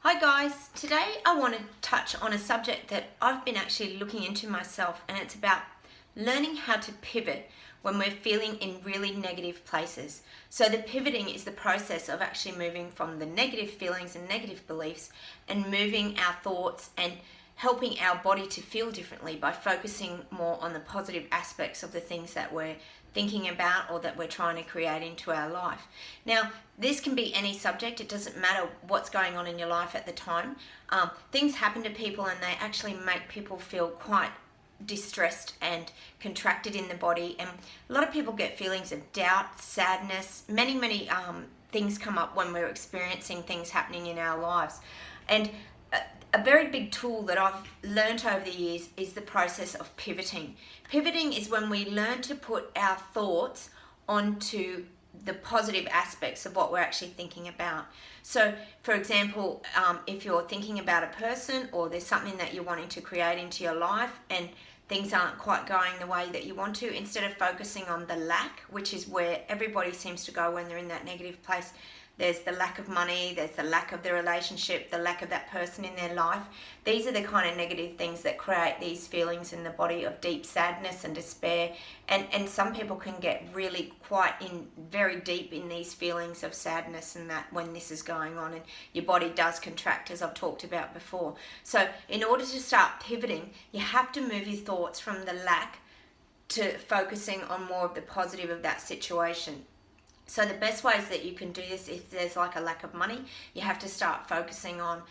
Hi guys, today I want to touch on a subject that I've been actually looking into myself, and it's about learning how to pivot when we're feeling in really negative places. So the pivoting is the process of actually moving from the negative feelings and negative beliefs and moving our thoughts and helping our body to feel differently by focusing more on the positive aspects of the things that we're thinking about or that we're trying to create into our life. Now, this can be any subject. It doesn't matter what's going on in your life at the time. Things happen to people and they actually make people feel quite distressed and contracted in the body, and a lot of people get feelings of doubt, sadness, many things come up when we're experiencing things happening in our lives. And a very big tool that I've learnt over the years is the process of pivoting. Pivoting is when we learn to put our thoughts onto the positive aspects of what we're actually thinking about. So, for example, if you're thinking about a person or there's something that you're wanting to create into your life and things aren't quite going the way that you want to, instead of focusing on the lack, which is where everybody seems to go when they're in that negative place. There's the lack of money, there's the lack of the relationship, the lack of that person in their life. These are the kind of negative things that create these feelings in the body of deep sadness and despair. And some people can get really quite very deep in these feelings of sadness and that when this is going on, and your body does contract, as I've talked about before. So in order to start pivoting, you have to move your thoughts from the lack to focusing on more of the positive of that situation. So the best ways that you can do this, if there's like a lack of money, you have to start focusing on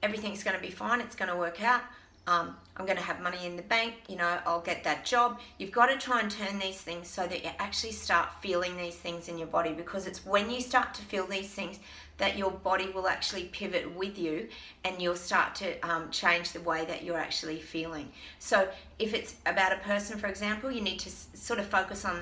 everything's going to be fine, it's going to work out, I'm going to have money in the bank, I'll get that job. You've got to try and turn these things so that you actually start feeling these things in your body, because it's when you start to feel these things that your body will actually pivot with you and you'll start to change the way that you're actually feeling. So if it's about a person, for example, you need to sort of focus on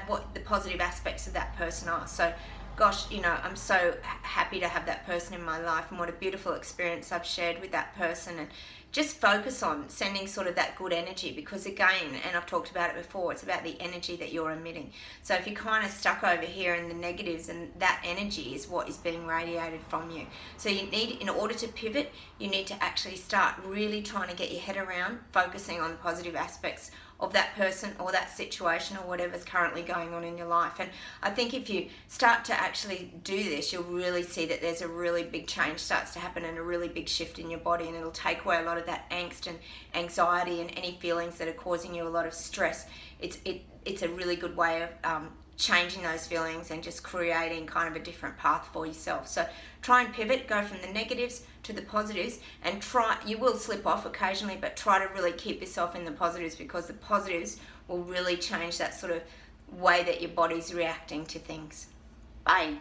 what the positive aspects of that person are. So gosh, I'm so happy to have that person in my life, and what a beautiful experience I've shared with that person, and just focus on sending sort of that good energy, because again, and I've talked about it before, it's about the energy that you're emitting. So if you're kind of stuck over here in the negatives, and that energy is what is being radiated from you. So you need, in order to pivot, you need to actually start really trying to get your head around focusing on the positive aspects of that person or that situation or whatever's currently going on in your life. And I think if you start to actually do this, you'll really see that there's a really big change starts to happen and a really big shift in your body, and it'll take away a lot of that angst and anxiety and any feelings that are causing you a lot of stress. It's a really good way of changing those feelings and just creating kind of a different path for yourself. So try and pivot, go from the negatives to the positives, and you will slip off occasionally, but try to really keep yourself in the positives, because the positives will really change that sort of way that your body's reacting to things. Bye.